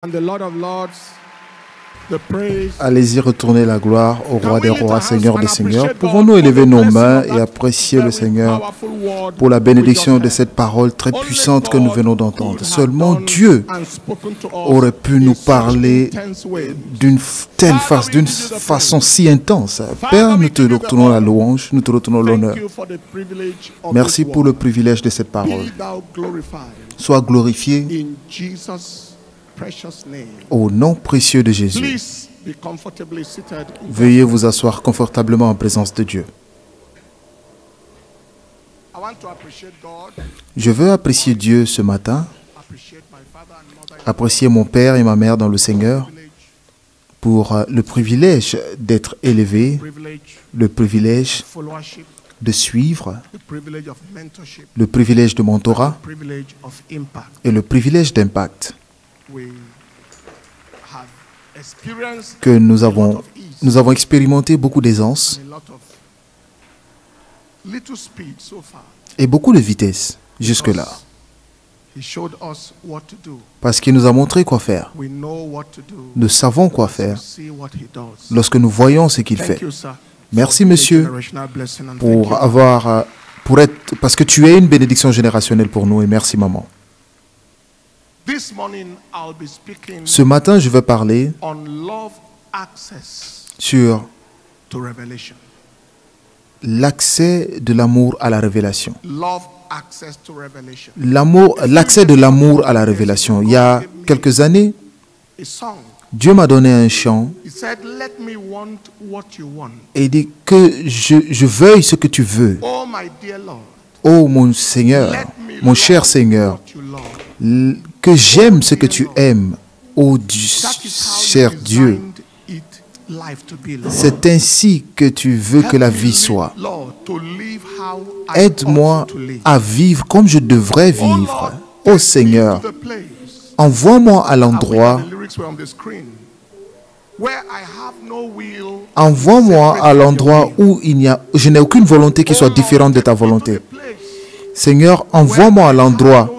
And the Lord of Lords, the praise. Allez-y, retournez la gloire au roi des rois, Seigneur des seigneurs. Pouvons-nous élever nos mains et apprécier le Seigneur pour la bénédiction de cette parole très puissante que nous venons d'entendre. Seulement Dieu aurait pu nous parler d'une façon si intense. Père, nous te retournons la louange, nous te retournons l'honneur. Merci pour le privilège de cette parole. Sois glorifié au nom précieux de Jésus. Veuillez vous asseoir confortablement en présence de Dieu. Je veux apprécier Dieu ce matin, apprécier mon père et ma mère dans le Seigneur pour le privilège d'être élevé, le privilège de suivre, le privilège de mentorat et le privilège d'impact. Que nous avons expérimenté beaucoup d'aisance et beaucoup de vitesse jusque-là. Parce qu'il nous a montré quoi faire. Nous savons quoi faire lorsque nous voyons ce qu'il fait. Merci, monsieur, parce que tu es une bénédiction générationnelle pour nous, et merci, maman. Ce matin, je vais parler sur l'accès de l'amour à la révélation. L'accès de l'amour à la révélation. Il y a quelques années, Dieu m'a donné un chant et dit que je veuille ce que tu veux. Oh mon Seigneur, mon cher Seigneur, que j'aime ce que tu aimes, oh cher Dieu. C'est ainsi que tu veux que la vie soit. Aide-moi à vivre comme je devrais vivre. Oh Seigneur, envoie-moi à l'endroit où je n'ai aucune volonté qui soit différente de ta volonté. Seigneur, envoie-moi à l'endroit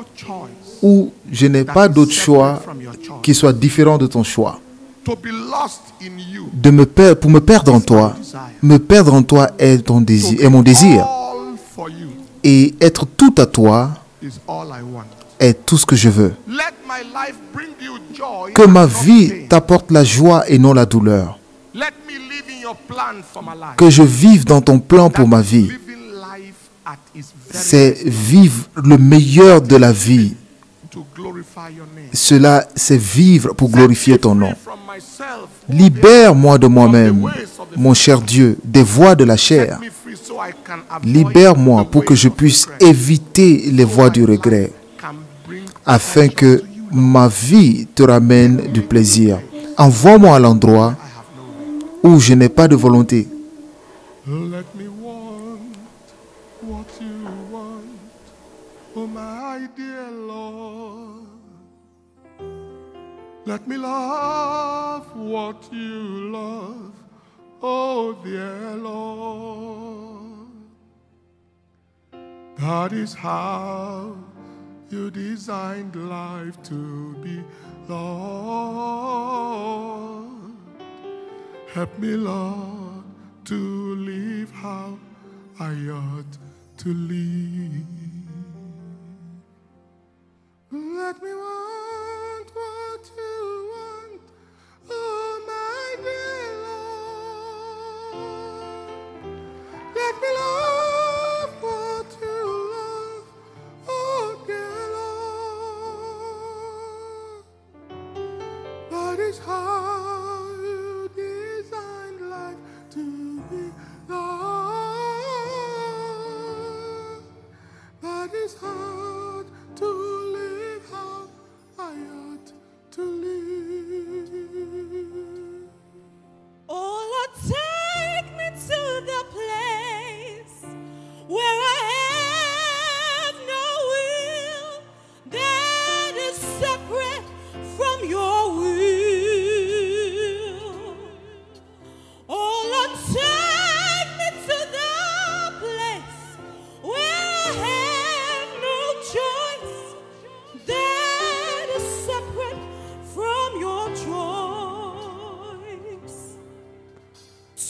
où je n'ai pas d'autre choix qui soit différent de ton choix. Pour me perdre en toi. Me perdre en toi est mon désir. Et être tout à toi est tout ce que je veux. Que ma vie t'apporte la joie et non la douleur. Que je vive dans ton plan pour ma vie. C'est vivre le meilleur de la vie. Cela, c'est vivre pour glorifier ton nom. Libère-moi de moi-même, mon cher Dieu, des voies de la chair. Libère-moi pour que je puisse éviter les voies du regret, afin que ma vie te ramène du plaisir. Envoie-moi à l'endroit où je n'ai pas de volonté. Let me love what you love, oh dear Lord. That is how you designed life to be, Lord. Help me, Lord, to live how I ought to live. Let me want what you want, oh my dear Lord. Let me love what you love, oh dear Lord. That is how you designed life to be, Lord. That is how to live how I ought to live. Oh Lord, take me to the place where I have no will that is separate from your will. your choice.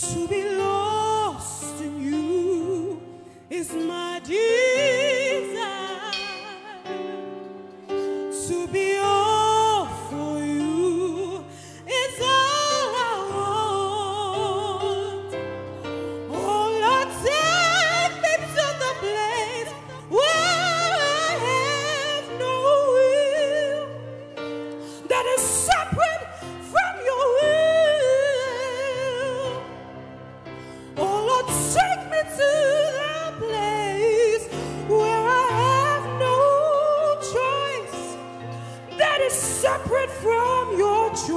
To be lost in you is my desire. To be all for you is all I want. Oh Lord, take me to the place where I have no will, that is separate from your will. Oh Lord, take me to the place where I have no choice, that is separate from your choice.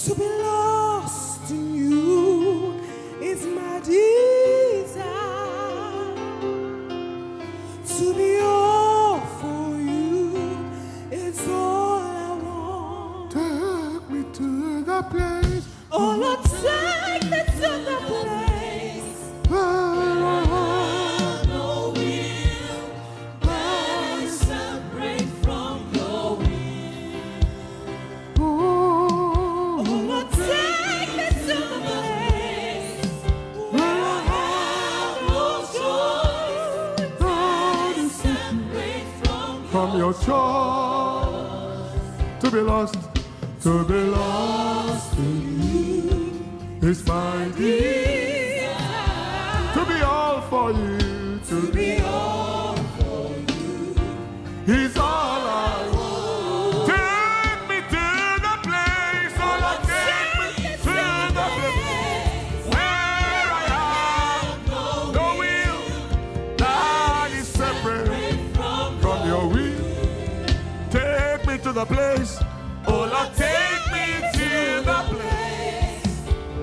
To be lost in you is my desire. To be all for you is all I want. Take me to the place Oh Lord, take me to the place where I no will, that is separate from your will. oh, Oh Lord, take me to the place where I have no choice, that is separate from your choice. To be lost in you is my desire. To be all for you, to be all for you. is all I want. Take me to the place, oh Lord, take me to the place where I have no will, that is separate from your will. Take me to the place, oh Lord, take me to the place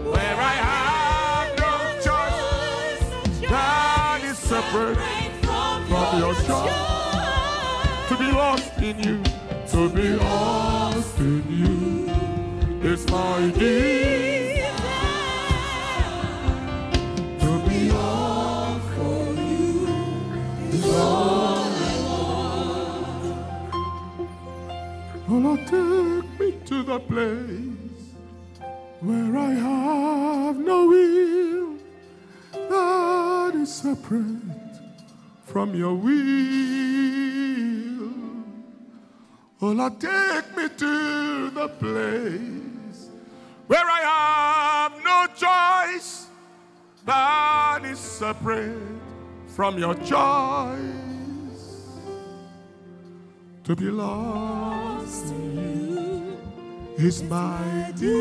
where I have no choice, that is separate from your choice. To be lost in you, to be lost in you is my desire. To be all for you is all I want. Oh Lord, take me to the place where I have no will, that is separate from your will. Oh Lord, take me to the place where I have no choice, that is separate from your choice. To be lost in you is my desire.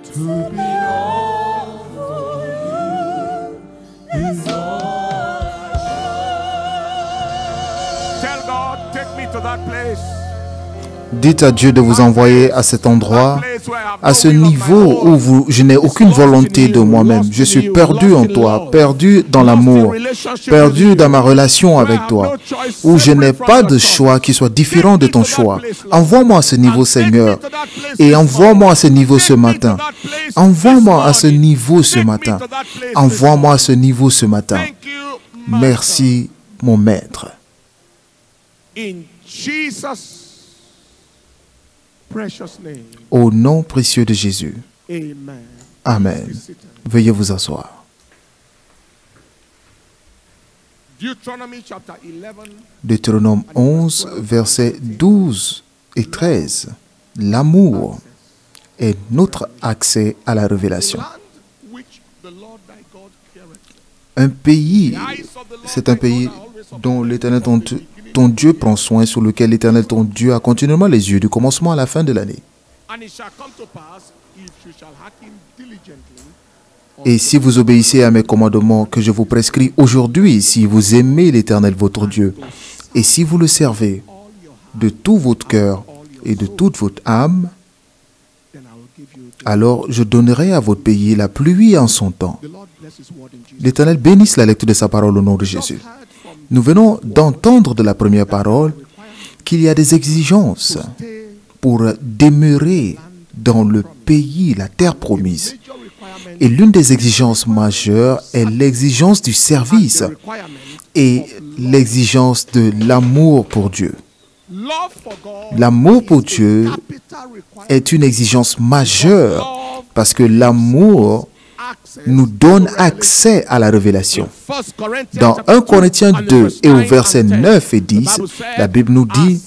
To be all for you is all. Tell God, take me to that place. Dites à Dieu de vous envoyer à cet endroit, à ce niveau où je n'ai aucune volonté de moi-même. Je suis perdu en toi, perdu dans l'amour, perdu dans ma relation avec toi, où je n'ai pas de choix qui soit différent de ton choix. Envoie-moi à ce niveau, Seigneur, et envoie-moi à ce niveau ce matin. Envoie-moi à ce niveau ce matin. Envoie-moi à ce niveau ce matin. Merci, mon Maître. In Jesus' precious name. Au nom précieux de Jésus. Amen. Amen. Veuillez vous asseoir. Deuteronomy chapter 11. Deutéronome 11, versets 12 et 13. L'amour est notre accès à la révélation. Un pays, c'est un pays dont l'Éternel ton Dieu prend soin, sur lequel l'Éternel ton Dieu a continuellement les yeux du commencement à la fin de l'année. Et si vous obéissez à mes commandements que je vous prescris aujourd'hui, si vous aimez l'Éternel votre Dieu, et si vous le servez de tout votre cœur et de toute votre âme, alors je donnerai à votre pays la pluie en son temps. L'Éternel bénisse la lecture de sa parole au nom de Jésus. Nous venons d'entendre de la première parole qu'il y a des exigences pour demeurer dans le pays, la terre promise. Et l'une des exigences majeures est l'exigence du service et l'exigence de l'amour pour Dieu. L'amour pour Dieu est une exigence majeure parce que l'amour nous donne accès à la révélation. Dans 1 Corinthiens 2 et au verset 9 et 10, la Bible nous dit: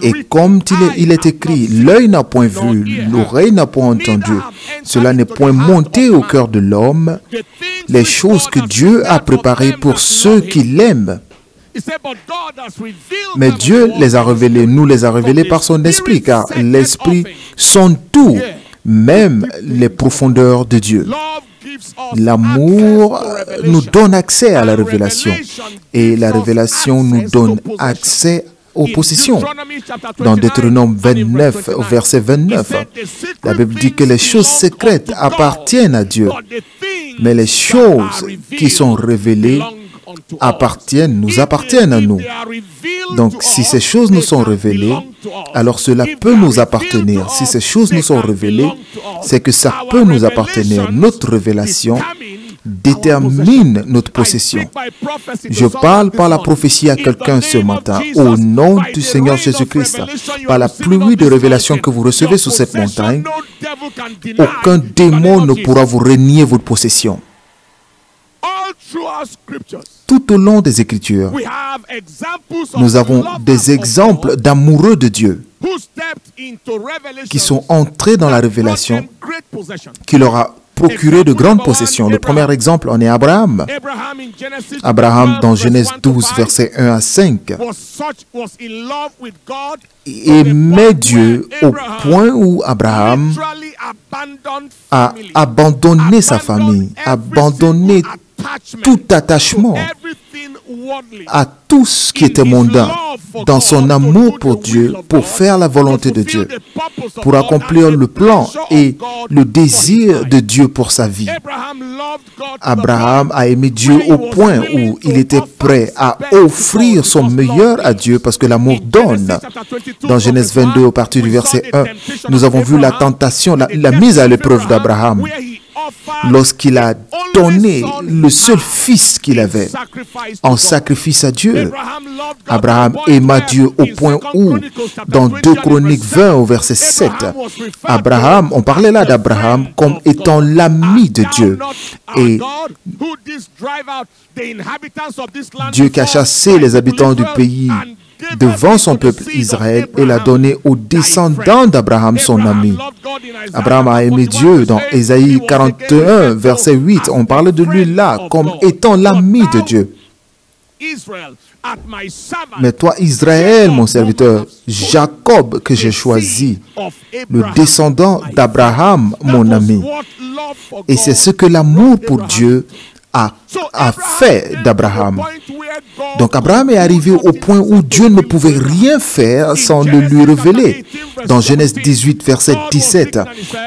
et comme il est écrit, l'œil n'a point vu, l'oreille n'a point entendu, cela n'est point monté au cœur de l'homme, les choses que Dieu a préparées pour ceux qui l'aiment. Mais Dieu les a révélées, nous les a révélées par son esprit, car l'esprit sonde tout, même les profondeurs de Dieu. L'amour nous donne accès à la révélation et la révélation nous donne accès aux possessions. Dans Deutéronome 29, au verset 29, la Bible dit que les choses secrètes appartiennent à Dieu, mais les choses qui sont révélées nous appartiennent à nous. Donc, si ces choses nous sont révélées, alors cela peut nous appartenir. Si ces choses nous sont révélées, c'est que ça peut nous appartenir. Notre révélation détermine notre possession. Je parle par la prophétie à quelqu'un ce matin, au nom du Seigneur Jésus-Christ, par la pluie de révélation que vous recevez sur cette montagne, aucun démon ne pourra vous renier votre possession. Tout au long des Écritures, nous avons des exemples d'amoureux de Dieu qui sont entrés dans la révélation, qui leur a procuré de grandes possessions. Le premier exemple en est Abraham. Abraham, dans Genèse 12, versets 1 à 5, aimait Dieu au point où Abraham a abandonné sa famille, abandonné tout attachement à tout ce qui était mondain dans son amour pour Dieu, pour faire la volonté de Dieu, pour accomplir le plan et le désir de Dieu pour sa vie. Abraham a aimé Dieu au point où il était prêt à offrir son meilleur à Dieu parce que l'amour donne. Dans Genèse 22, au partir du verset 1, nous avons vu la tentation, la mise à l'épreuve d'Abraham. Lorsqu'il a donné le seul fils qu'il avait en sacrifice à Dieu. Abraham aima Dieu au point où, dans 2 Chroniques 20 au verset 7, Abraham, on parlait là d'Abraham comme étant l'ami de Dieu. Et Dieu qui a chassé les habitants du pays devant son peuple Israël et l'a donné aux descendants d'Abraham, son ami. Abraham a aimé Dieu. Dans Ésaïe 41, verset 8, on parle de lui là comme étant l'ami de Dieu. Mais toi, Israël, mon serviteur, Jacob que j'ai choisi, le descendant d'Abraham, mon ami. Et c'est ce que l'amour pour Dieu a fait d'Abraham. Donc Abraham est arrivé au point où Dieu ne pouvait rien faire sans le lui révéler. Dans Genèse 18, verset 17,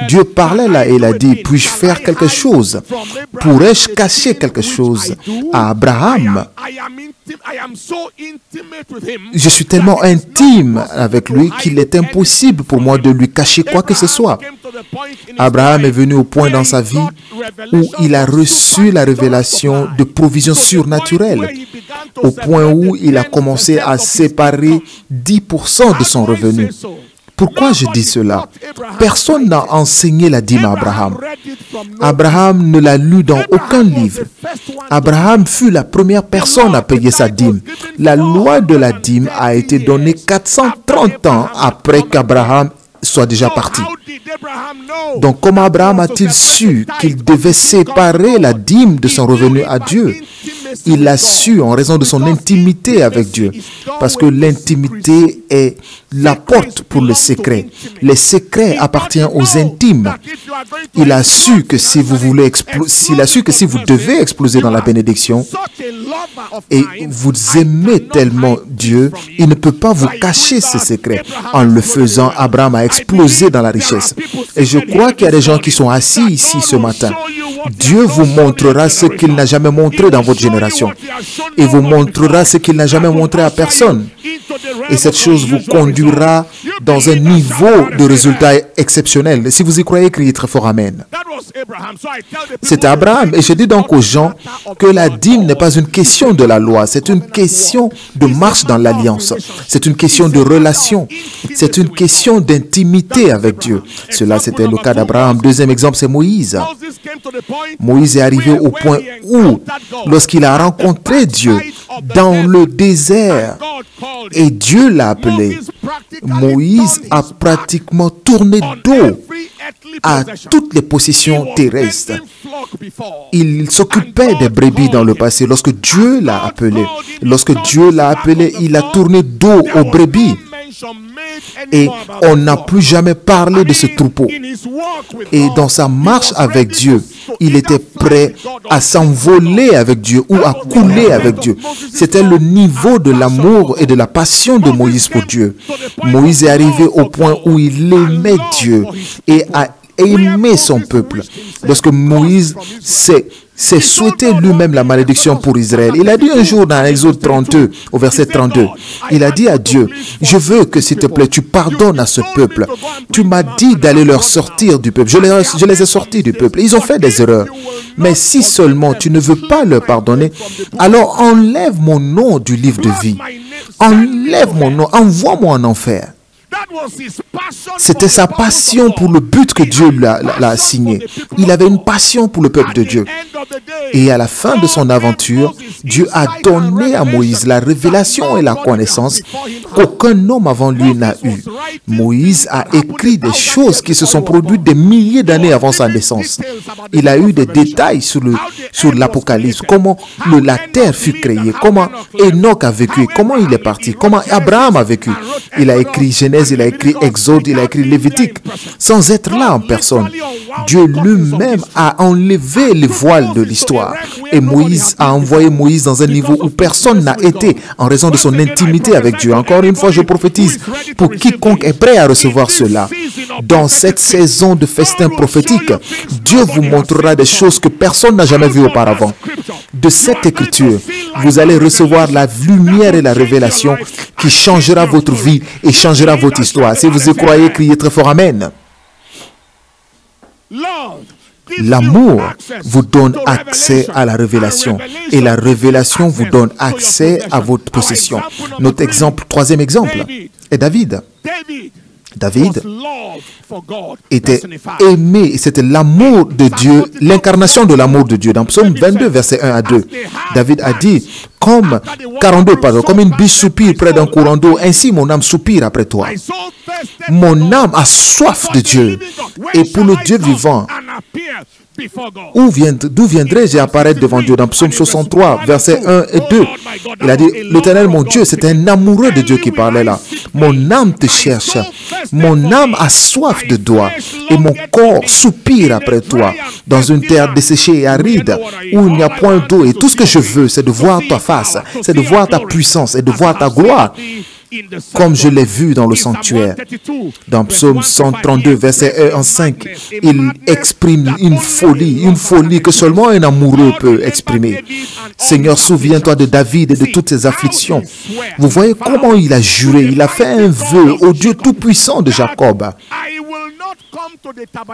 Dieu parlait là et il a dit: puis-je faire quelque chose? Pourrais-je cacher quelque chose à Abraham? Je suis tellement intime avec lui qu'il est impossible pour moi de lui cacher quoi que ce soit. Abraham est venu au point dans sa vie où il a reçu la révélation de provisions surnaturelles, au point où il a commencé à séparer 10% de son revenu. Pourquoi je dis cela? Personne n'a enseigné la dîme à Abraham. Abraham ne l'a lu dans aucun livre. Abraham fut la première personne à payer sa dîme. La loi de la dîme a été donnée 430 ans après qu'Abraham soit déjà parti. Donc comment Abraham a-t-il su qu'il devait séparer la dîme de son revenu à Dieu? Il l'a su en raison de son intimité avec Dieu. Parce que l'intimité est la porte pour le secret. Les secrets appartiennent aux intimes. Il a su que si vous voulez si vous devez exploser dans la bénédiction et vous aimez tellement Dieu, il ne peut pas vous cacher ce secret. En le faisant, Abraham a explosé dans la richesse. Et je crois qu'il y a des gens qui sont assis ici ce matin. Dieu vous montrera ce qu'il n'a jamais montré dans votre génération. Et vous montrera ce qu'il n'a jamais montré à personne. Et cette chose vous conduira dans un niveau de résultat exceptionnel. Si vous y croyez, criez très fort Amen. C'est Abraham. Et je dis donc aux gens que la dîme n'est pas une question de la loi, c'est une question de marche dans l'alliance. C'est une question de relation. C'est une question d'intimité avec Dieu. Cela, c'était le cas d'Abraham. Deuxième exemple, c'est Moïse. Moïse est arrivé au point où, lorsqu'il a rencontré Dieu dans le désert, et Dieu l'a appelé, Moïse a pratiquement tourné dos à toutes les possessions terrestres. Il s'occupait des brebis dans le passé. Lorsque Dieu l'a appelé, il a tourné dos aux brebis. Et on n'a plus jamais parlé de ce troupeau. Et dans sa marche avec Dieu, il était prêt à s'envoler avec Dieu ou à couler avec Dieu. C'était le niveau de l'amour et de la passion de Moïse pour Dieu. Moïse est arrivé au point où il aimait Dieu et a aimé son peuple. Lorsque Moïse s'est souhaité lui-même la malédiction pour Israël. Il a dit un jour dans Exode 32, au verset 32, il a dit à Dieu, je veux que s'il te plaît, tu pardonnes à ce peuple. Tu m'as dit d'aller leur sortir du peuple. Je les ai sortis du peuple. Ils ont fait des erreurs. Mais si seulement tu ne veux pas leur pardonner, alors enlève mon nom du livre de vie. Enlève mon nom, envoie-moi en enfer. C'était sa passion pour le but que Dieu l'a assigné. Il avait une passion pour le peuple de Dieu. Et à la fin de son aventure, Dieu a donné à Moïse la révélation et la connaissance qu'aucun homme avant lui n'a eu. Moïse a écrit des choses qui se sont produites des milliers d'années avant sa naissance. Il a eu des détails sur l'Apocalypse, comment la terre fut créée, comment Enoch a vécu, comment il est parti, comment Abraham a vécu. Il a écrit Genèse, il a écrit Exode, il a écrit Lévitique, sans être là en personne. Dieu lui-même a enlevé les voiles de l'histoire. Et Moïse a envoyé Moïse dans un niveau où personne n'a été en raison de son intimité avec Dieu. Encore une fois, je prophétise pour quiconque est prêt à recevoir cela. Dans cette saison de festin prophétique, Dieu vous montrera des choses que personne n'a jamais vues auparavant. De cette écriture, vous allez recevoir la lumière et la révélation qui changera votre vie et changera votre histoire. Si vous y croyez, criez très fort Amen. L'amour vous donne accès à la révélation et la révélation vous donne accès à votre possession. Notre exemple, troisième exemple, est David. David était aimé, et c'était l'amour de Dieu, l'incarnation de l'amour de Dieu. Dans Psaume 22, versets 1 à 2, David a dit, comme une biche soupire près d'un courant d'eau, ainsi mon âme soupire après toi. Mon âme a soif de Dieu, et pour le Dieu vivant, d'où viendrai-je apparaître devant Dieu? Dans Psaume 63, versets 1 et 2, il a dit, l'Éternel mon Dieu, c'est un amoureux de Dieu qui parlait là. Mon âme te cherche, mon âme a soif de toi, et mon corps soupire après toi, dans une terre desséchée et aride, où il n'y a point d'eau, et tout ce que je veux, c'est de voir ta face, c'est de voir ta puissance, et de voir ta gloire, comme je l'ai vu dans le sanctuaire. Dans Psaume 132, verset 1 à 5, il exprime une folie que seulement un amoureux peut exprimer. Seigneur, souviens-toi de David et de toutes ses afflictions. Vous voyez comment il a juré, il a fait un vœu au Dieu tout-puissant de Jacob,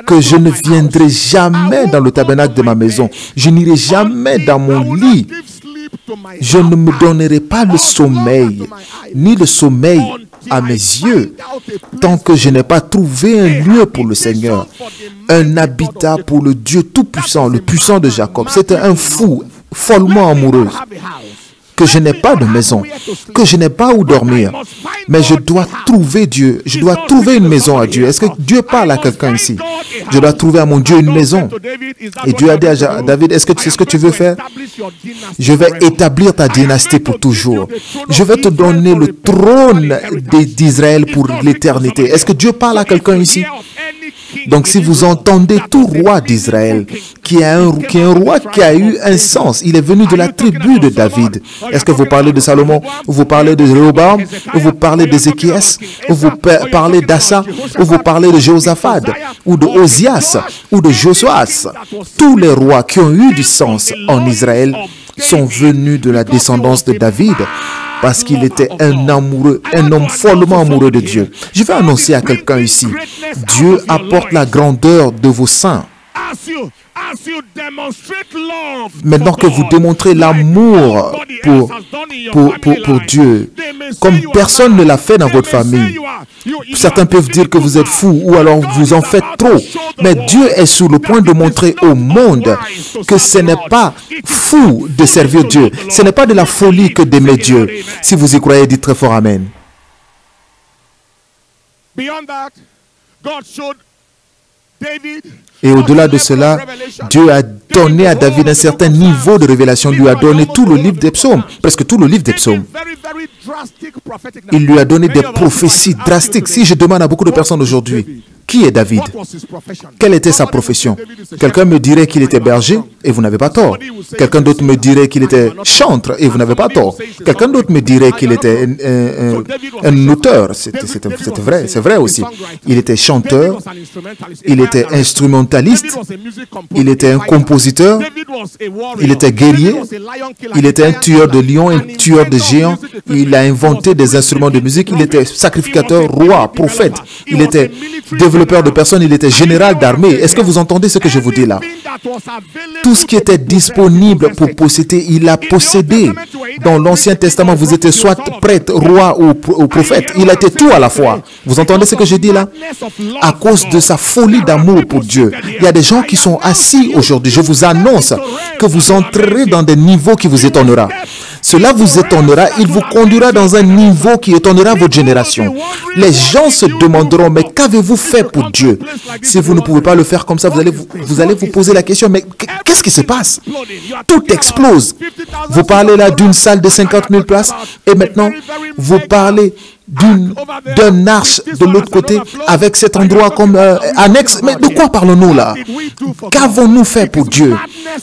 que je ne viendrai jamais dans le tabernacle de ma maison, je n'irai jamais dans mon lit, je ne me donnerai pas le sommeil, ni le sommeil à mes yeux, tant que je n'ai pas trouvé un lieu pour le Seigneur, un habitat pour le Dieu tout-puissant, le puissant de Jacob. C'était un fou, follement amoureux, que je n'ai pas de maison, que je n'ai pas où dormir, mais je dois trouver Dieu, je dois trouver une maison à Dieu. Est-ce que Dieu parle à quelqu'un ici? Je dois trouver à mon Dieu une maison. Et Dieu a dit à David, est-ce que c'est ce que tu veux faire? Je vais établir ta dynastie pour toujours. Je vais te donner le trône d'Israël pour l'éternité. Est-ce que Dieu parle à quelqu'un ici? Donc si vous entendez tout roi d'Israël, qui est un roi qui a eu un sens, il est venu de la tribu de David. Est-ce que vous parlez de Salomon, ou vous parlez de Réhoboam, ou vous parlez d'Ézéchias, ou vous parlez d'Assa, ou vous parlez de Jéhoshaphat, ou de Osias, ou de Josuas? Tous les rois qui ont eu du sens en Israël sont venus de la descendance de David. parce qu'il était un amoureux, un homme follement amoureux de Dieu. Je vais annoncer à quelqu'un ici, Dieu apporte la grandeur de vos seins. Maintenant que vous démontrez l'amour pour Dieu, comme personne ne l'a fait dans votre famille, certains peuvent dire que vous êtes fou ou alors vous en faites trop. Mais Dieu est sur le point de montrer au monde que ce n'est pas fou de servir Dieu. Ce n'est pas de la folie que d'aimer Dieu. Si vous y croyez, dites très fort Amen. Et au-delà de cela, Dieu a donné à David un certain niveau de révélation. Il lui a donné tout le livre des psaumes, presque tout le livre des psaumes. Il lui a donné des prophéties drastiques. Si je demande à beaucoup de personnes aujourd'hui, qui est David? Quelle était sa profession? Quelqu'un me dirait qu'il était berger et vous n'avez pas tort. Quelqu'un d'autre me dirait qu'il était chantre et vous n'avez pas tort. Quelqu'un d'autre me dirait qu'il était un auteur. C'est vrai, c'est vrai aussi. Il était chanteur, il était instrumentaliste, il était un compositeur, il était guerrier, il était un tueur de lions, un tueur de géants. Il a inventé des instruments de musique, il était sacrificateur, roi, prophète, il était développeur de personnes, il était général d'armée. Est-ce que vous entendez ce que je vous dis là? Tout ce qui était disponible pour posséder, il a possédé. Dans l'Ancien Testament, vous étiez soit prêtre, roi ou prophète. Il a été tout à la fois. Vous entendez ce que je dis là? À cause de sa folie d'amour pour Dieu. Il y a des gens qui sont assis aujourd'hui. Je vous annonce que vous entrerez dans des niveaux qui vous étonnera. Cela vous étonnera, il vous conduira dans un niveau qui étonnera votre génération. Les gens se demanderont, mais qu'avez-vous fait pour Dieu? Si vous ne pouvez pas le faire comme ça, vous allez vous poser la question, mais qu'est-ce qui se passe? Tout explose. Vous parlez là d'une salle de 50 000 places et maintenant, vous parlez d'un arche de l'autre côté avec cet endroit comme annexe. Mais de quoi parlons-nous là? Qu'avons-nous fait pour Dieu?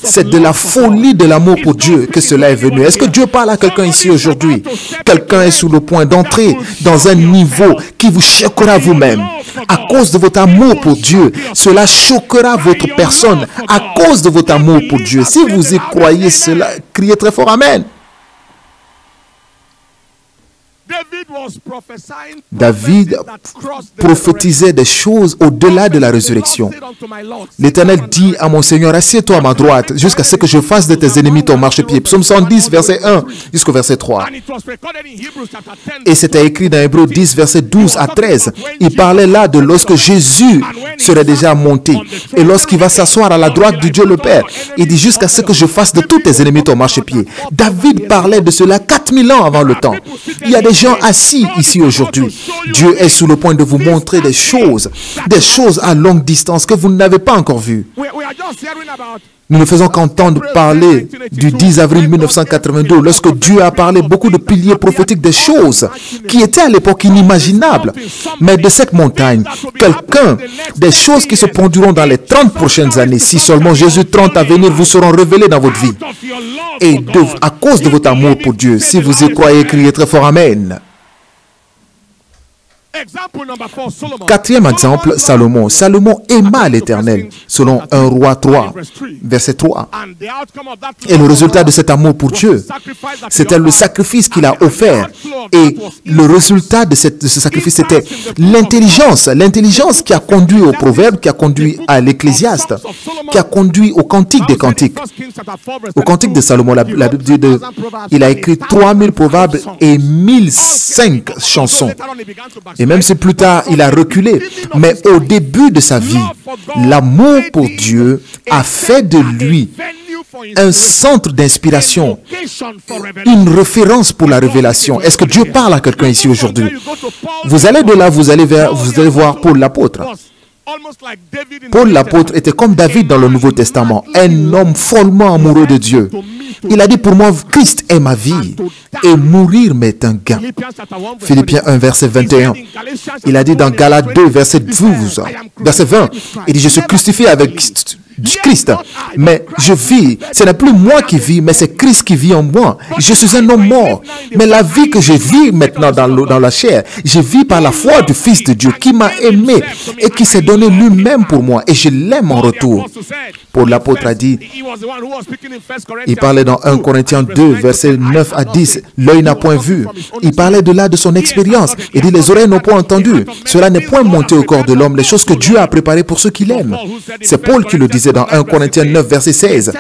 C'est de la folie de l'amour pour Dieu que cela est venu. Est-ce que Dieu parle à quelqu'un ici aujourd'hui? Quelqu'un est sur le point d'entrer dans un niveau qui vous choquera vous-même. À cause de votre amour pour Dieu, cela choquera votre personne. À cause de votre amour pour Dieu. Si vous y croyez cela, criez très fort Amen. David prophétisait des choses au-delà de la résurrection. L'Éternel dit à mon Seigneur, assieds-toi à ma droite jusqu'à ce que je fasse de tes ennemis ton marchepied. Psaume 110, verset 1 jusqu'au verset 3. Et c'était écrit dans Hébreux 10, verset 12 à 13. Il parlait là de lorsque Jésus serait déjà monté et lorsqu'il va s'asseoir à la droite du Dieu le Père. Il dit jusqu'à ce que je fasse de tous tes ennemis ton marchepied. David parlait de cela 4000 ans avant le temps. Il y a des gens assis ici aujourd'hui. Dieu est sur le point de vous montrer des choses à longue distance que vous n'avez pas encore vues. Nous ne faisons qu'entendre parler du 10 avril 1982, lorsque Dieu a parlé beaucoup de piliers prophétiques, des choses qui étaient à l'époque inimaginables. Mais de cette montagne, des choses qui se produiront dans les 30 prochaines années, si seulement Jésus 30 à venir vous seront révélées dans votre vie. Et à cause de votre amour pour Dieu, si vous y croyez, criez très fort Amen. Quatrième exemple, Salomon. Salomon aima l'Éternel, selon 1 Roi 3, verset 3. Et le résultat de cet amour pour Dieu, c'était le sacrifice qu'il a offert. Et le résultat de ce sacrifice, c'était l'intelligence qui a conduit au proverbe, qui a conduit à l'Ecclésiaste, qui a conduit au Cantique des Cantiques. Au Cantique de Salomon, la Bible dit il a écrit 3000 proverbes et 1005 chansons. Et même si plus tard, il a reculé. Mais au début de sa vie, l'amour pour Dieu a fait de lui un centre d'inspiration, une référence pour la révélation. Est-ce que Dieu parle à quelqu'un ici aujourd'hui? Vous allez de là, vous allez voir Paul l'apôtre. Paul l'apôtre était comme David dans le Nouveau Testament, un homme follement amoureux de Dieu. Il a dit, pour moi, Christ est ma vie et mourir m'est un gain. Philippiens 1, verset 21. Il a dit dans Galates 2, verset 20, il dit, je suis crucifié avec Christ. Christ. Mais je vis, ce n'est plus moi qui vis, mais c'est Christ qui vit en moi. Je suis un homme mort. Mais la vie que je vis maintenant dans la chair, je vis par la foi du Fils de Dieu qui m'a aimé et qui s'est donné lui-même pour moi. Et je l'aime en retour. Paul l'apôtre a dit, il parlait dans 1 Corinthiens 2, versets 9 à 10, l'œil n'a point vu. Il parlait de son expérience. Il dit, les oreilles n'ont point entendu. Cela n'est point monté au corps de l'homme, les choses que Dieu a préparées pour ceux qui l'aiment. C'est Paul qui le disait dans 1 Corinthiens 9, verset 16.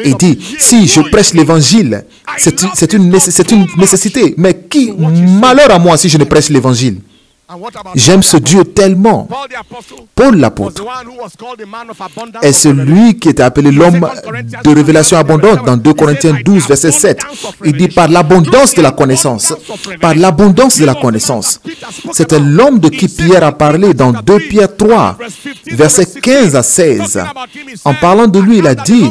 Il dit, si je prêche l'évangile, c'est une nécessité. Mais malheur à moi si je ne prêche l'évangile. J'aime ce Dieu tellement. Paul l'apôtre est celui qui était appelé l'homme de révélation abondante dans 2 Corinthiens 12, verset 7. Il dit par l'abondance de la connaissance. Par l'abondance de la connaissance. C'était l'homme de qui Pierre a parlé dans 2 Pierre 3, verset 15 à 16. En parlant de lui, il a dit,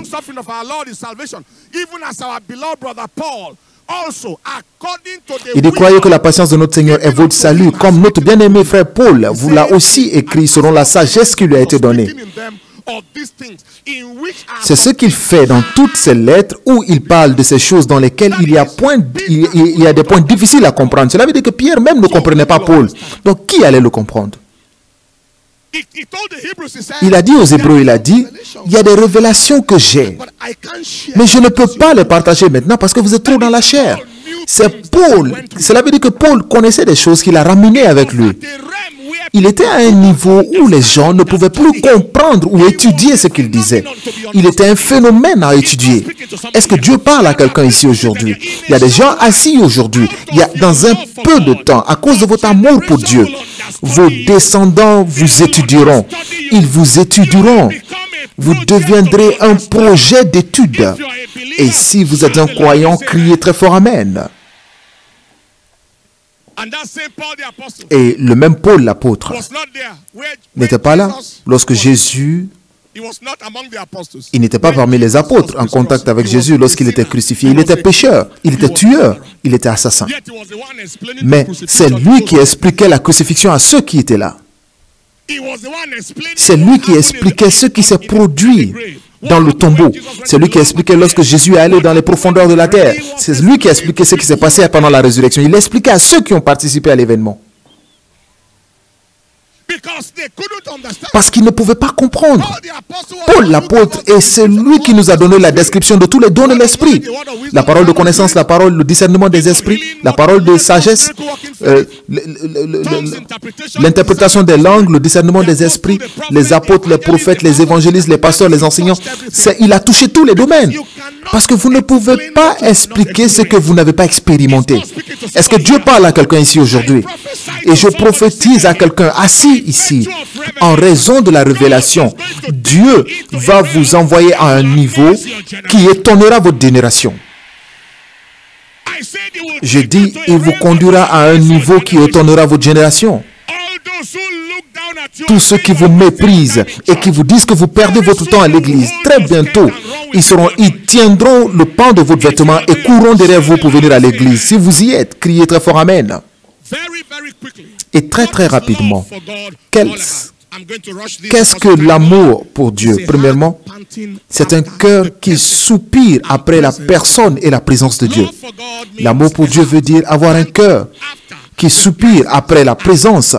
il dit, croyez que la patience de notre Seigneur est votre salut, comme notre bien-aimé frère Paul vous l'a aussi écrit selon la sagesse qui lui a été donnée. C'est ce qu'il fait dans toutes ses lettres où il parle de ces choses dans lesquelles il y a des points difficiles à comprendre. Cela veut dire que Pierre même ne comprenait pas Paul. Donc qui allait le comprendre? Il a dit aux Hébreux, il a dit, il y a des révélations que j'ai, mais je ne peux pas les partager maintenant parce que vous êtes trop dans la chair. C'est Paul. Cela veut dire que Paul connaissait des choses qu'il a ramenées avec lui. Il était à un niveau où les gens ne pouvaient plus comprendre ou étudier ce qu'il disait. Il était un phénomène à étudier. Est-ce que Dieu parle à quelqu'un ici aujourd'hui? Il y a des gens assis aujourd'hui. Dans un peu de temps, à cause de votre amour pour Dieu, vos descendants vous étudieront. Ils vous étudieront. Vous deviendrez un projet d'étude. Et si vous êtes un croyant, criez très fort Amen. Et le même Paul l'apôtre n'était pas là lorsque Jésus, il n'était pas parmi les apôtres en contact avec Jésus lorsqu'il était crucifié. Il était pécheur, il était tueur, il était assassin. Mais c'est lui qui expliquait la crucifixion à ceux qui étaient là. C'est lui qui expliquait ce qui s'est produit dans le tombeau. C'est lui qui expliquait lorsque Jésus est allé dans les profondeurs de la terre. C'est lui qui expliquait ce qui s'est passé pendant la résurrection. Il expliquait à ceux qui ont participé à l'événement. Parce qu'ils ne pouvaient pas comprendre. Paul l'apôtre est celui qui nous a donné la description de tous les dons de l'esprit. La parole de connaissance, la parole, le discernement des esprits, la parole de sagesse, l'interprétation des langues, le discernement des esprits, les apôtres, les prophètes, les évangélistes, les pasteurs, les enseignants. Il a touché tous les domaines. Parce que vous ne pouvez pas expliquer ce que vous n'avez pas expérimenté. Est-ce que Dieu parle à quelqu'un ici aujourd'hui? Et je prophétise à quelqu'un assis ici, en raison de la révélation, Dieu va vous envoyer à un niveau qui étonnera votre génération. Je dis, il vous conduira à un niveau qui étonnera votre génération. Tous ceux qui vous méprisent et qui vous disent que vous perdez votre temps à l'église, très bientôt, ils tiendront le pan de votre vêtement et courront derrière vous pour venir à l'église. Si vous y êtes, criez très fort Amen. Et très très rapidement, qu'est-ce que l'amour pour Dieu? Premièrement, c'est un cœur qui soupire après la personne et la présence de Dieu. L'amour pour Dieu veut dire avoir un cœur qui soupire après la présence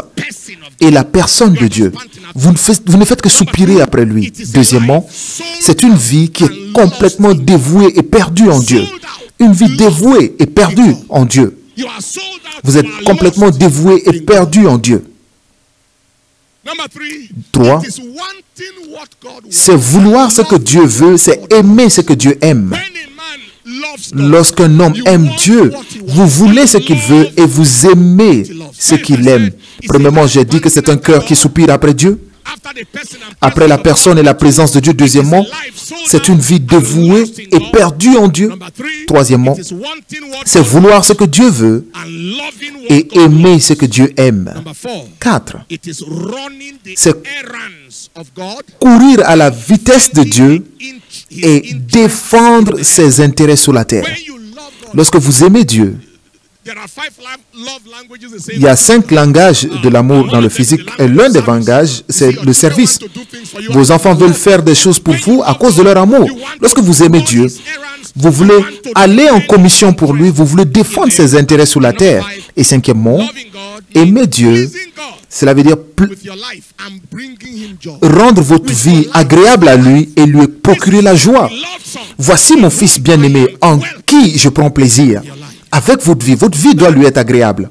et la personne de Dieu. Vous ne faites que soupirer après lui. Deuxièmement, c'est une vie qui est complètement dévouée et perdue en Dieu. Une vie dévouée et perdue en Dieu. Vous êtes complètement dévoué et perdu en Dieu. 3. C'est vouloir ce que Dieu veut, c'est aimer ce que Dieu aime. Lorsqu'un homme aime Dieu, vous voulez ce qu'il veut et vous aimez ce qu'il aime. Premièrement, j'ai dit que c'est un cœur qui soupire après Dieu, après la personne et la présence de Dieu. Deuxièmement, c'est une vie dévouée et perdue en Dieu. Troisièmement, c'est vouloir ce que Dieu veut et aimer ce que Dieu aime. 4. C'est courir à la vitesse de Dieu et défendre ses intérêts sur la terre. Lorsque vous aimez Dieu, Il y a 5 langages de l'amour dans le physique et l'un des langages, c'est le service. Vos enfants veulent faire des choses pour vous à cause de leur amour. Lorsque vous aimez Dieu, vous voulez aller en commission pour lui, vous voulez défendre ses intérêts sur la terre. Et cinquièmement, aimer Dieu, cela veut dire rendre votre vie agréable à lui et lui procurer la joie. Voici mon fils bien-aimé en qui je prends plaisir. Avec votre vie doit lui être agréable.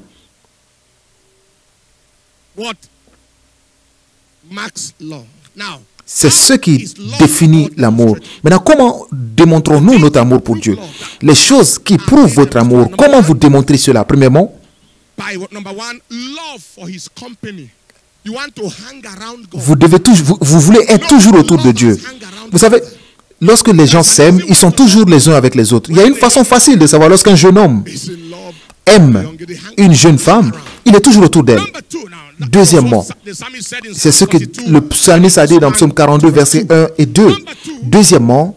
C'est ce qui définit l'amour. Maintenant, comment démontrons-nous notre amour pour Dieu? Les choses qui prouvent votre amour, comment vous démontrez cela? Premièrement, vous voulez être toujours autour de Dieu. Vous savez, lorsque les gens s'aiment, ils sont toujours les uns avec les autres. Il y a une façon facile de savoir lorsqu'un jeune homme aime une jeune femme, il est toujours autour d'elle. Deuxièmement, c'est ce que le psalmiste a dit dans Psaume 42, versets 1 et 2. Deuxièmement,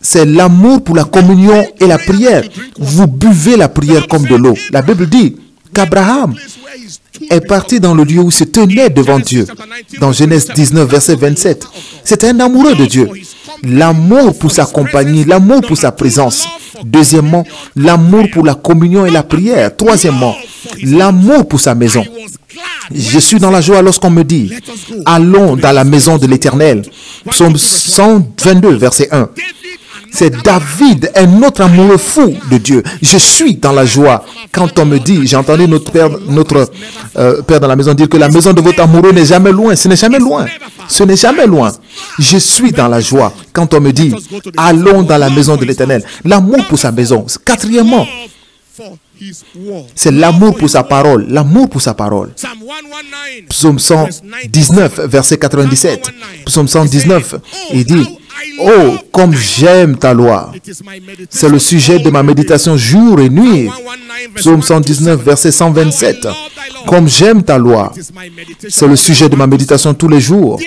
c'est l'amour pour la communion et la prière. Vous buvez la prière comme de l'eau. La Bible dit qu'Abraham est parti dans le lieu où il se tenait devant Dieu. Dans Genèse 19, verset 27. C'était un amoureux de Dieu. L'amour pour sa compagnie, l'amour pour sa présence. Deuxièmement, l'amour pour la communion et la prière. Troisièmement, l'amour pour sa maison. Je suis dans la joie lorsqu'on me dit, allons dans la maison de l'Éternel. Psaume 122, verset 1. C'est David, un autre amoureux fou de Dieu. Je suis dans la joie quand on me dit, j'ai entendu notre père dans la maison dire que la maison de votre amoureux n'est jamais loin. Ce n'est jamais loin. Ce n'est jamais loin. Je suis dans la joie quand on me dit, allons dans la maison de l'Éternel. L'amour pour sa maison. Quatrièmement, c'est l'amour pour sa parole. L'amour pour sa parole. Psaume 119, verset 97. Psaume 119, il dit, oh, comme j'aime ta loi. C'est le sujet de ma méditation jour et nuit. Psaume 119, verset 127. Comme j'aime ta loi. C'est le sujet de ma méditation tous les jours.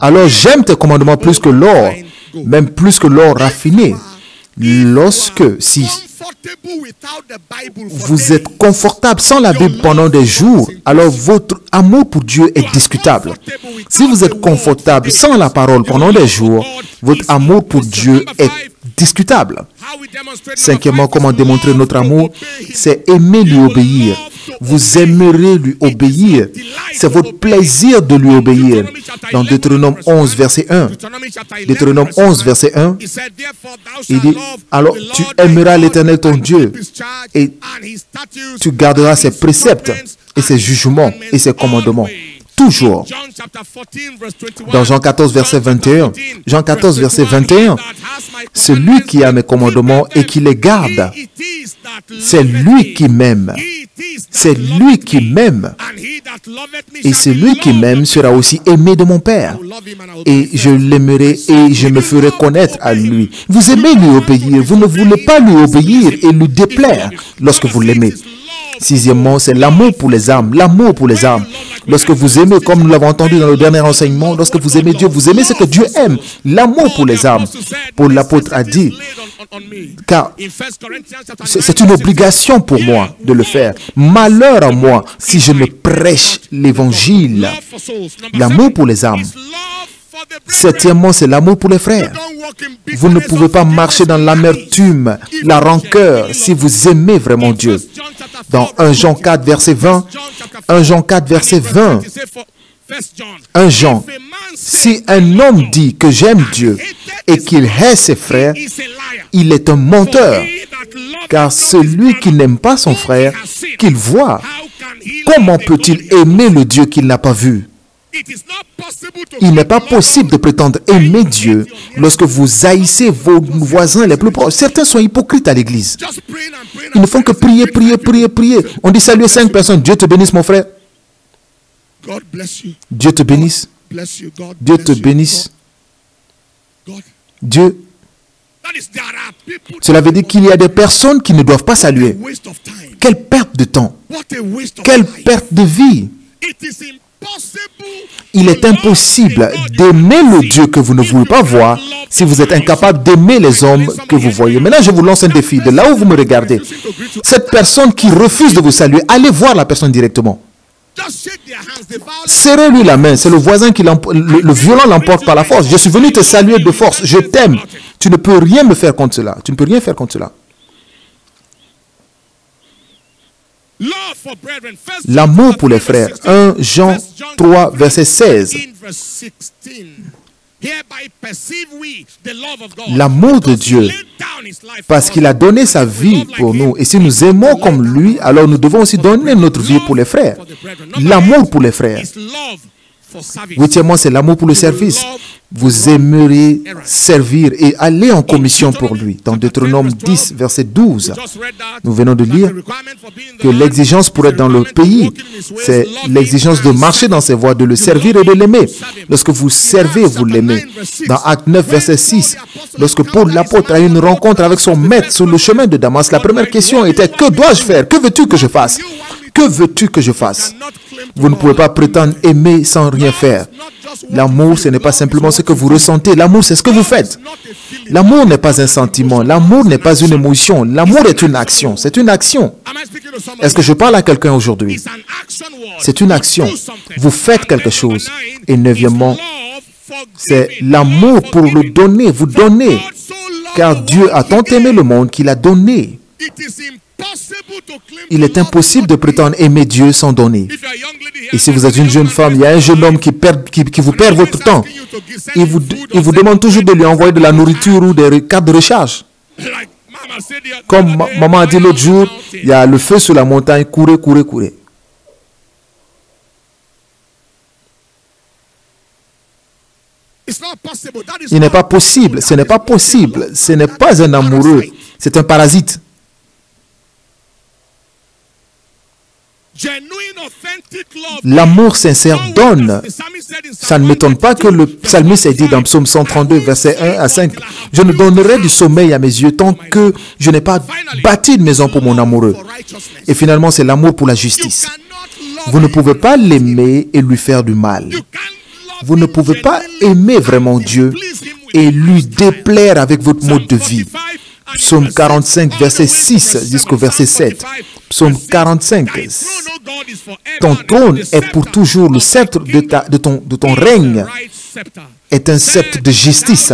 Alors j'aime tes commandements plus que l'or, même plus que l'or raffiné. Si vous êtes confortable sans la Bible pendant des jours, alors votre amour pour Dieu est discutable. Si vous êtes confortable sans la parole pendant des jours, votre amour pour Dieu est discutable. Cinquièmement, comment démontrer notre amour? C'est aimer lui obéir. Vous aimerez lui obéir. C'est votre plaisir de lui obéir. Dans Deutéronome 11, verset 1. Deutéronome 11, verset 1. Il dit, alors tu aimeras l'Éternel ton Dieu et tu garderas ses préceptes et ses jugements et ses commandements. Toujours. Dans Jean 14, verset 21. Jean 14, verset 21. Celui qui a mes commandements et qui les garde, c'est lui qui m'aime. C'est lui qui m'aime. Et celui qui m'aime sera aussi aimé de mon Père. Et je l'aimerai et je me ferai connaître à lui. Vous aimez lui obéir. Vous ne voulez pas lui obéir et lui déplaire lorsque vous l'aimez. Sixièmement, c'est l'amour pour les âmes. L'amour pour les âmes. Lorsque vous aimez, comme nous l'avons entendu dans le dernier enseignement, lorsque vous aimez Dieu, vous aimez ce que Dieu aime. L'amour pour les âmes. Paul l'apôtre a dit, car c'est une obligation pour moi de le faire. Malheur à moi si je ne prêche l'évangile. L'amour pour les âmes. Septièmement, c'est l'amour pour les frères. Vous ne pouvez pas marcher dans l'amertume, la rancœur, si vous aimez vraiment Dieu. Dans 1 Jean 4, verset 20, 1 Jean 4, verset 20, 1 Jean, si un homme dit que j'aime Dieu et qu'il hait ses frères, il est un menteur. Car celui qui n'aime pas son frère, qu'il voit, comment peut-il aimer le Dieu qu'il n'a pas vu? Il n'est pas possible de prétendre aimer Dieu lorsque vous haïssez vos voisins les plus proches. Certains sont hypocrites à l'église. Ils ne font que prier, prier, prier, prier. On dit saluer 5 personnes. Dieu te bénisse, mon frère. Dieu te bénisse. Dieu te bénisse. Dieu. Cela veut dire qu'il y a des personnes qui ne doivent pas saluer. Quelle perte de temps. Quelle perte de vie. Il est impossible d'aimer le Dieu que vous ne voulez pas voir si vous êtes incapable d'aimer les hommes que vous voyez. Maintenant, je vous lance un défi. De là où vous me regardez, cette personne qui refuse de vous saluer, allez voir la personne directement. Serrez-lui la main. C'est le voisin qui le violent l'emporte par la force. Je suis venu te saluer de force. Je t'aime. Tu ne peux rien me faire contre cela. Tu ne peux rien faire contre cela. L'amour pour les frères. 1 Jean 3, verset 16. L'amour de Dieu, parce qu'il a donné sa vie pour nous. Et si nous aimons comme lui, alors nous devons aussi donner notre vie pour les frères. L'amour pour les frères. Huitièmement, c'est l'amour pour le service. Vous aimeriez servir et aller en commission pour lui. Dans Deutéronome 10, verset 12, nous venons de lire que l'exigence pour être dans le pays, c'est l'exigence de marcher dans ses voies, de le servir et de l'aimer. Lorsque vous servez, vous l'aimez. Dans Acte 9, verset 6, lorsque Paul l'apôtre a eu une rencontre avec son maître sur le chemin de Damas, la première question était: que dois-je faire? Que veux-tu que je fasse? Que veux-tu que je fasse? Vous ne pouvez pas prétendre aimer sans rien faire. L'amour, ce n'est pas simplement ce que vous ressentez. L'amour, c'est ce que vous faites. L'amour n'est pas un sentiment. L'amour n'est pas une émotion. L'amour est une action. C'est une action. Est-ce que je parle à quelqu'un aujourd'hui? C'est une action. Vous faites quelque chose. Et neuvièmement, c'est l'amour pour le donner. Vous donnez. Car Dieu a tant aimé le monde qu'il a donné. Il est impossible de prétendre aimer Dieu sans donner. Et si vous êtes une jeune femme, il y a un jeune homme qui vous perd votre temps. Il vous demande toujours de lui envoyer de la nourriture ou des cartes de recharge. Comme maman a dit l'autre jour, il y a le feu sur la montagne, courez, courez, courez. Il n'est pas possible, ce n'est pas possible, ce n'est pas un amoureux, c'est un parasite. L'amour sincère donne. Ça ne m'étonne pas que le psalmiste ait dit dans Psaume 132, versets 1 à 5, « Je ne donnerai du sommeil à mes yeux tant que je n'ai pas bâti une maison pour mon amoureux. » Et finalement, c'est l'amour pour la justice. Vous ne pouvez pas l'aimer et lui faire du mal. Vous ne pouvez pas aimer vraiment Dieu et lui déplaire avec votre mode de vie. Psaume 45, verset 6 jusqu'au verset 7. Psaume 45. Ton trône est pour toujours, le sceptre de ton règne est un sceptre de justice.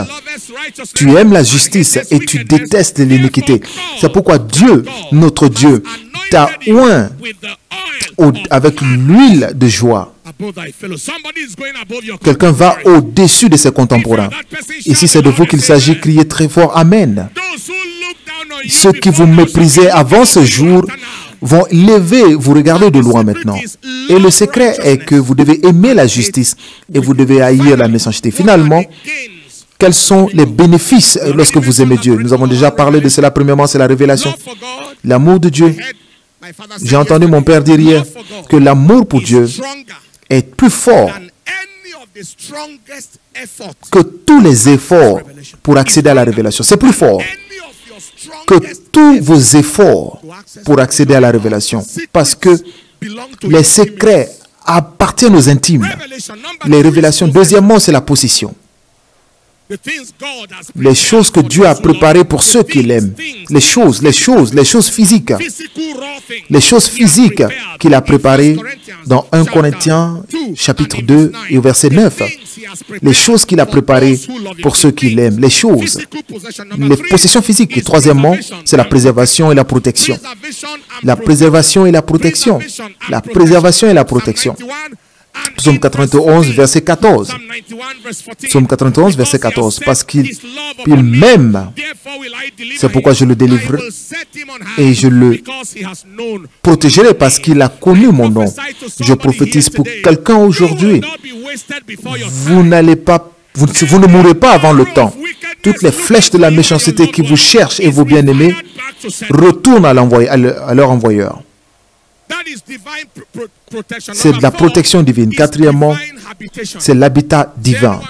Tu aimes la justice et tu détestes l'iniquité. C'est pourquoi Dieu, notre Dieu, t'a oint avec l'huile de joie. Quelqu'un va au-dessus de ses contemporains. Et si c'est de vous qu'il s'agit, criez très fort Amen. Ceux qui vous méprisaient avant ce jour vont vous regarder de loin maintenant. Et le secret est que vous devez aimer la justice et vous devez haïr la méchanceté. Finalement, quels sont les bénéfices lorsque vous aimez Dieu? Nous avons déjà parlé de cela. Premièrement, c'est la révélation. L'amour de Dieu. J'ai entendu mon père dire hier que l'amour pour Dieu est plus fort que tous les efforts pour accéder à la révélation. C'est plus fort que tous vos efforts pour accéder à la révélation. Parce que les secrets appartiennent aux intimes. Les révélations, deuxièmement, c'est la possession. Les choses que Dieu a préparées pour ceux qui l'aiment. Les choses physiques. Les choses physiques qu'il a préparées dans 1 Corinthiens chapitre 2 et au verset 9. Les choses qu'il a préparées pour ceux qui l'aiment. Les choses. Les possessions physiques. Et troisièmement, c'est la préservation et la protection. La préservation et la protection. La préservation et la protection. Psaume 91, verset 14. Psaume 91, verset 14. Parce qu'il m'aime, c'est pourquoi je le délivrerai et je le protégerai parce qu'il a connu mon nom. Je prophétise pour quelqu'un aujourd'hui. Vous ne mourrez pas avant le temps. Toutes les flèches de la méchanceté qui vous cherchent et vos bien-aimés retournent à leur envoyeur. C'est de la protection divine. Quatrièmement, c'est l'habitat divin.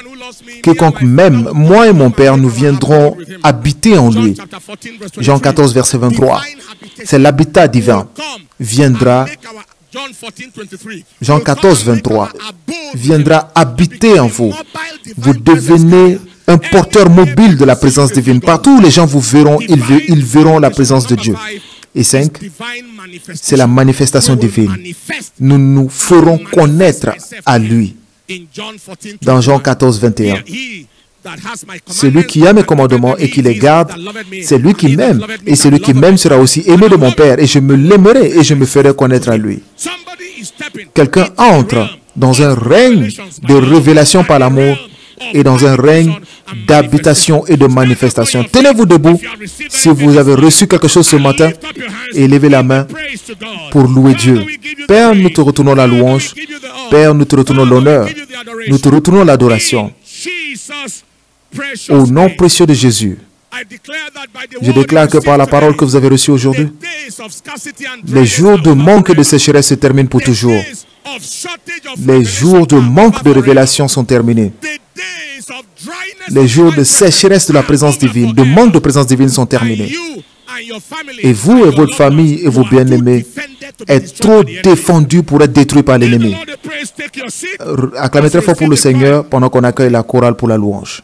Quiconque m'aime, moi et mon Père, nous viendrons habiter en lui. Jean 14, verset 23. C'est l'habitat divin. Viendra Jean 14, 23, viendra habiter en vous. Vous devenez un porteur mobile de la présence divine. Partout où les gens vous verront, ils verront la présence de Dieu. Et 5, c'est la manifestation divine. Nous nous ferons connaître à lui. Dans Jean 14, 21. Celui qui a mes commandements et qui les garde, c'est lui qui m'aime. Et celui qui m'aime sera aussi aimé de mon Père. Et je me l'aimerai et je me ferai connaître à lui. Quelqu'un entre dans un règne de révélation par l'amour et dans un règne d'habitation et de manifestation. Tenez-vous debout si vous avez reçu quelque chose ce matin et levez la main pour louer Dieu. Père, nous te retournons la louange. Père, nous te retournons l'honneur. Nous te retournons l'adoration. Au nom précieux de Jésus, je déclare que par la parole que vous avez reçue aujourd'hui, les jours de manque et de sécheresse se terminent pour toujours. Les jours de manque de révélation sont terminés. Les jours de sécheresse de la présence divine, de manque de présence divine sont terminés. Et vous et votre famille et vos bien-aimés êtes trop défendus pour être détruits par l'ennemi. Acclamez très fort pour le Seigneur pendant qu'on accueille la chorale pour la louange.